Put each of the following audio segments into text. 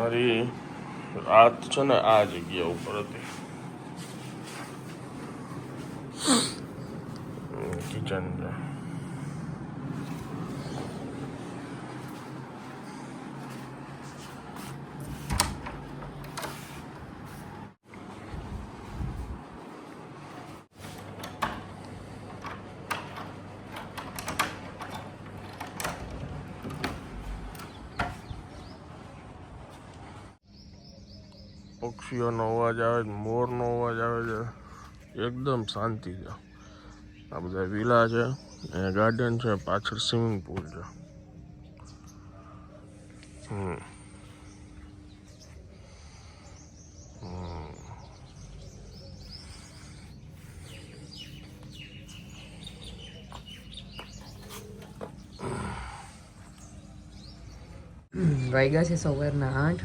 મારી રાત છે ને આ જગ્યા ઉપર હતી, કિચન છે. પક્ષીઓનો અવાજ આવે છે, મોરનો અવાજ આવે છે, એકદમ શાંતિ છે. આ બધા વિલા છે, અહીંયા ગાર્ડન છે, પાછળ સ્વિમિંગ પુલ છે. વાગ્યા છે સવારના 8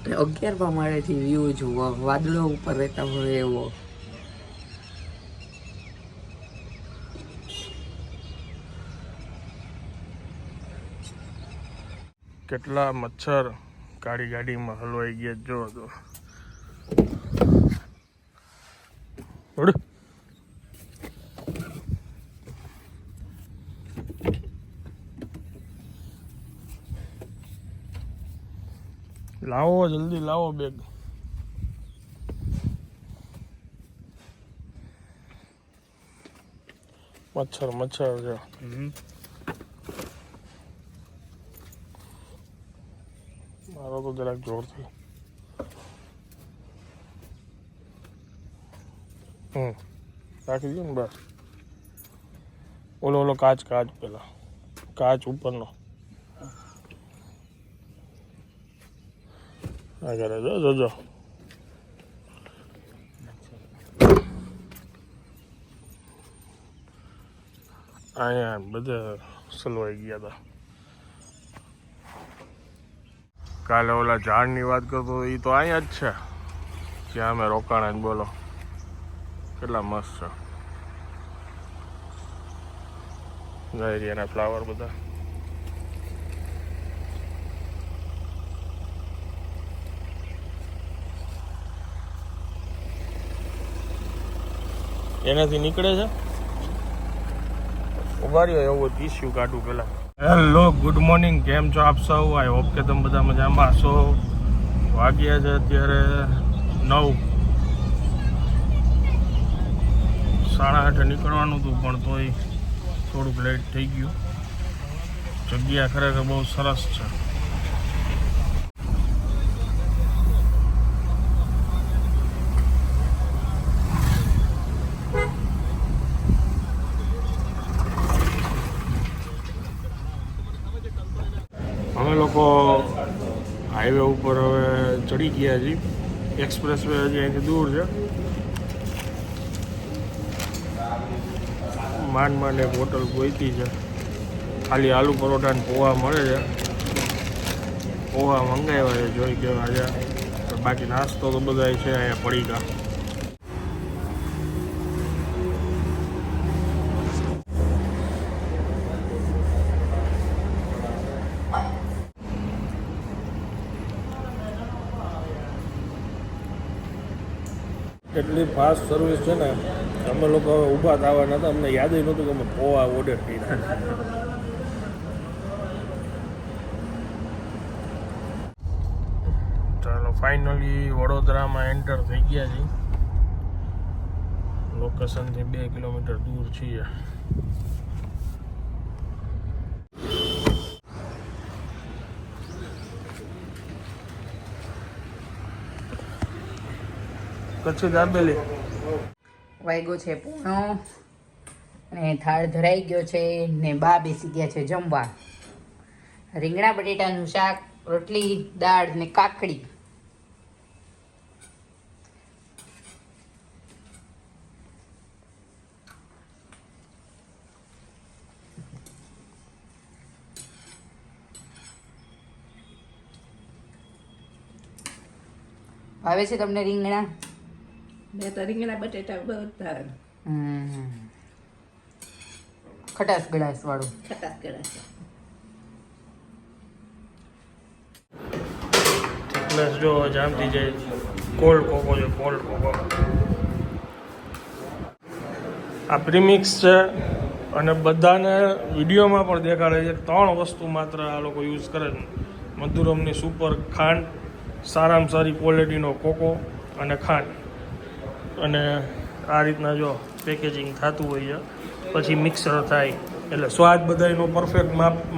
અને 11 માળેથી વ્યૂ જુઓ, વાદળો ઉપર રહેતા હોય એવો. કેટલા મચ્છર ગાડીમાં હલવાઈ ગયા જો તો. લાવો જલ્દી લાવો બેગ. મચ્છર છે. મારો તો જરાક જોરથી. રાખી દો ને બસ. ઓલો કાચ પેલા કાચ ઉપરનો આ કરે જોજો. અહીંયા બધે સલવાઈ ગયા હતા. કાલે ઓલા ઝાડની વાત કરતો એ તો અહીંયા જ છે જ્યાં અમે રોકાણા જ. બોલો કેટલા મસ્ત છે. ગાયરિયાના ફ્લાવર બધા. એનાથી નીકળે છે. ઉભા રહ્યો એવું ટીસ્યુ કાઢું પેલા. Hello, good morning. કેમ છો આપ સૌ? આઈ હોપ કે તમે બધા મજામાં હશો. વાગ્યા છે અત્યારે 9. 8:30 નીકળવાનું હતું પણ તોય થોડુંક લેટ થઈ ગયું. જગ્યા ખરેખર બહુ સરસ છે. અમે લોકો હાઈવે ઉપર હવે ચડી ગયા છીએ. એક્સપ્રેસ વે હજી અહીંથી દૂર છે. માંડ એક હોટલ ગોઈતી છે. ખાલી આલુ પરોઠા ને પોહા મળે છે. પોહા મંગાવ્યા છે, જોઈ કેવા છે. બાકી નાસ્તો તો બધા છે અહીંયા પડીકા. એટલી ફાસ્ટ સર્વિસ છે ને, અમે લોકો હવે ઊભા થવાના હતા. અમને યાદ નહોતું કે અમે પોવા ઓર્ડર કર્યા. ચાલો ફાઇનલી વડોદરામાં એન્ટર થઈ ગયા છીએ. લોકેશનથી 2 કિલોમીટર દૂર છીએ. કચ્છી દાબેલી વાગ્યો છે 1:30 અને થાળ ધરાઈ ગયો છે ને બા બેસી ગયા છે જમવા. રીંગણા બટેટાનું શાક, રોટલી, દાળ ને કાકડી. ભાવે છે તમને રીંગણા? મેં તો રીંગણા બટેટા બધા ખટાસ ગળાસ વાળું. ખટાસ કર્યા છે. પ્લસ જો જામતી જાય કોલ્ડ કોકો છે, કોલ્ડ કોકો. આ પ્રીમિક્સ છે અને બધાને વિડીયોમાં પણ દેખાડે છે 3 વસ્તુ માત્ર આ લોકો યુઝ કરે છે. મધુરમની સુપર ખાંડ, સારામાં સારી ક્વોલિટીનો કોકો અને ખાંડ. અને આ રીતના જો પેકેજિંગ થતું હોય છે, પછી મિક્સર થાય એટલે સ્વાદ બધાનો પરફેક્ટ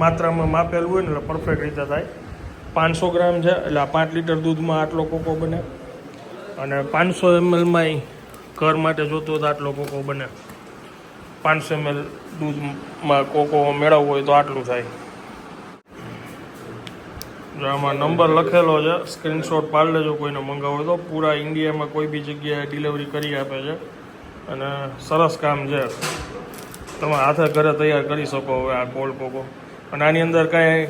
માત્રામાં માપેલું હોય ને એટલે પરફેક્ટ રીતે થાય. 500 ગ્રામ છે એટલે આ 5 લીટર દૂધમાં આટલો કોકો બને અને 500 mlમાં ઘર માટે જોતો હોય તો આટલો કોકો બને. 500 ml દૂધમાં કોકો મેળવવો હોય તો આટલું થાય. જો આમાં નંબર લખેલો છે, સ્ક્રીનશોટ પાડી લેજો કોઈને મંગાવો હોય તો. પૂરા ઇન્ડિયામાં કોઈ બી જગ્યાએ ડિલિવરી કરી આપે છે અને સરસ કામ છે. તમે હાથે ઘરે તૈયાર કરી શકો હવે આ કોલ્ડ કોકો. અને આની અંદર કાંઈ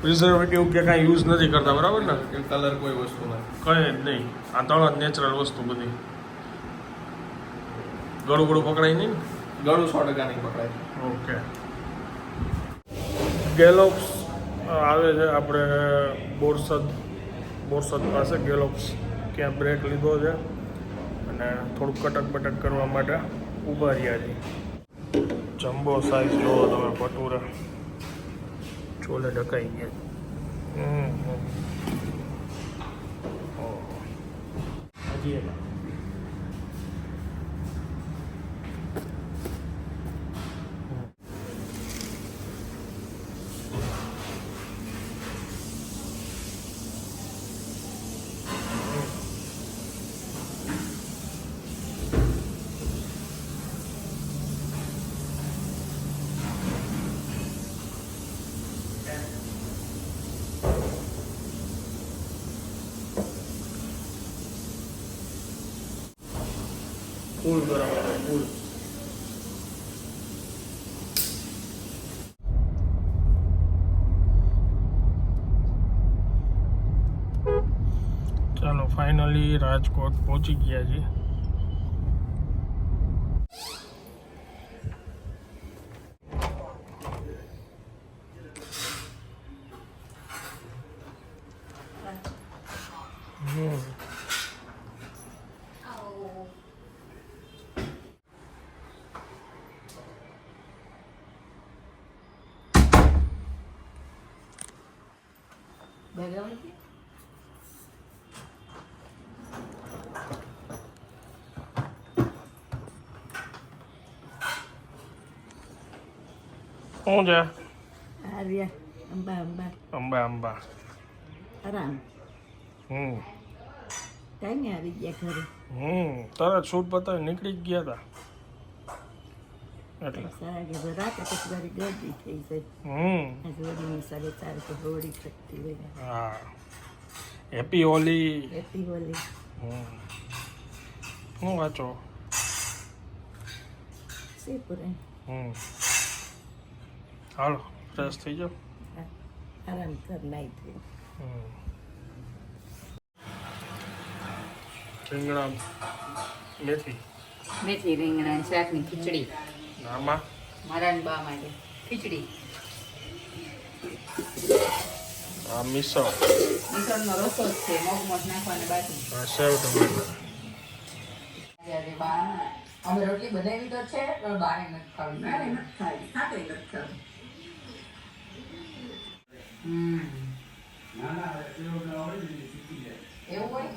પ્રિઝર્વેટિવ કે કાંઈ યુઝ નથી કરતા, બરાબર ને? કલર કોઈ વસ્તુ નથી, કંઈ જ નહીં. આ 3 જ નેચરલ વસ્તુ બધી. ગળું ગળું પકડાય નહીં ને? ગળું 100% નહીં પકડાય. ઓકે. ગેલોપ્સ આવે છે આપણે બોરસદ પાસે. ગેલોપ્સ ક્યાં બ્રેક લીધો છે અને થોડુંક કટક બટક કરવા માટે ઊભા રહ્યા છે. જમ્બો સાઈઝ જોવો તમે, ભટુરા ચોલે ઢકાઈ ગયા. હજી ફૂલ ગરમ આવે, ફૂલ. ચાલો ફાઇનલી રાજકોટ પહોંચી ગયા છીએ. શું છે? આર્યા અંબા અંબા અંબા અંબા. આરામ કાંઈ નહીં આવી ગયા ઘરે. તરત શૂટ પતાવી નીકળી જ ગયા હતા એટલે. સારા કે રાતે પછી મારી ગરદી થઈ જાય. જોડીની 4:30 તો હોળી થતી હોય. હા, હેપી હોલી. હેપી હોલી. હું વાંચો શેપુરે. હાલો ફ્રેશ થઈ જાઓ. આરામ કર નાઈ થઈ. રીંગણા મેથી રીંગણા શાકની ખીચડી. આમાં મારા ને બા માટે ખીચડી. આ મિસળ. મિસળનો રસો જ છે, મગ નાખવાને બાકી. આ સેવ ટમેટા. આજે બા અમે રોટલી બનાવી તો છે પણ બારે નથી ખાવી. મારે નથી ખાવી, ખાતે નથી ખાવી. એવું હોય?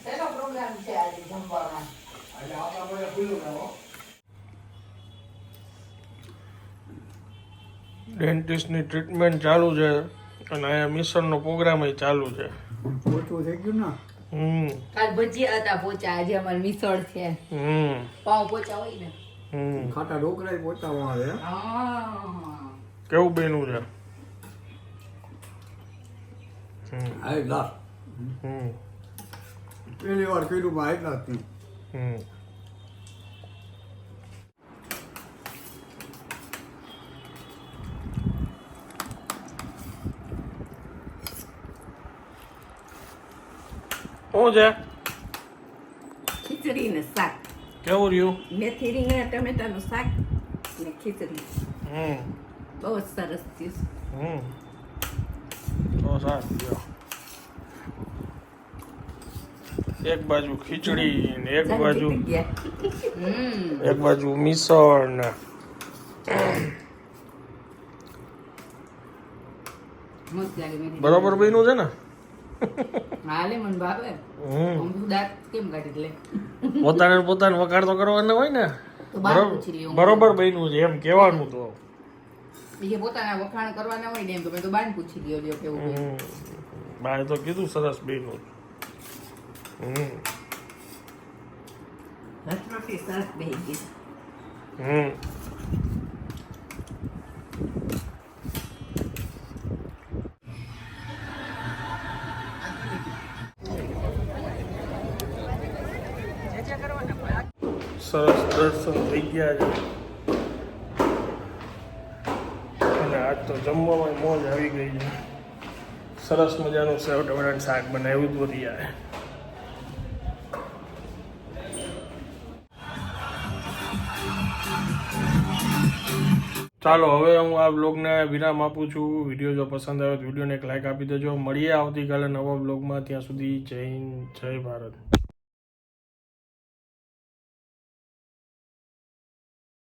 શેનો પ્રોગ્રામ છે આજે જમવામાં? ડેન્ટિસ્ટની ટ્રીટમેન્ટ ચાલુ છે અને અહીંયા મિસળનો પ્રોગ્રામ ચાલુ છે. ઓછું થઈ ગયું ને. કાલ ભજીયા હતા પોચા, આજે અમારે મિસળ છે. પાવ પોચા હોય ને. ખાટા ઢોકળા પોતાવા છે. કેવું બન્યું છે? આ લાસ્ટ પહેલી વાર કર્યું માં એટલા જ શું છે? ખીચડી ને શાક. કેવું રહ્યું? મેથી રીંગણા ટમેટાનું શાક ને ખીચડી હમ બહુ જ સરસ થયું. તો સારું લ્યો. એક બાજુ ખીચડી ને એક બાજુ જીતી ગયા. એક બાજુ મિસળ ને મસ્ત લાગે મેથી. બરોબર બન્યું છે ને? હાલે મને ભાવે. હમ આમ તો દાંત કેમ કાઢી લે? પોતાને વખાણ તો કરવાના હોય ને. તો બહાર પૂછી લ્યો. બરોબર બન્યું છે એમ કહેવાનું તો. બીજે પોતાના વખાણ કરવાના હોય ને એમ તો મેં તો બાન પૂછી લ્યો કેવું બન્યું. બાએ તો કીધું સરસ બન્યું. રસરોટી સરસ બેહી ગઈ. હમ સરસ દર્શન થઈ ગયા છે અને આજ તો જમવામાં મોજ આવી ગઈ છે. સરસ મજાનું સેવ ટમેટાનું શાક બનાવ્યું હતું રિયાએ. ચાલો હવે હું આ બ્લોગને વિરામ આપું છું. વિડીયો જો પસંદ આવે તો વિડીયોને એક લાઈક આપી દેજો. મળીએ આવતીકાલે નવા બ્લોગમાં. ત્યાં સુધી જય હિન્દ, જય ભારત.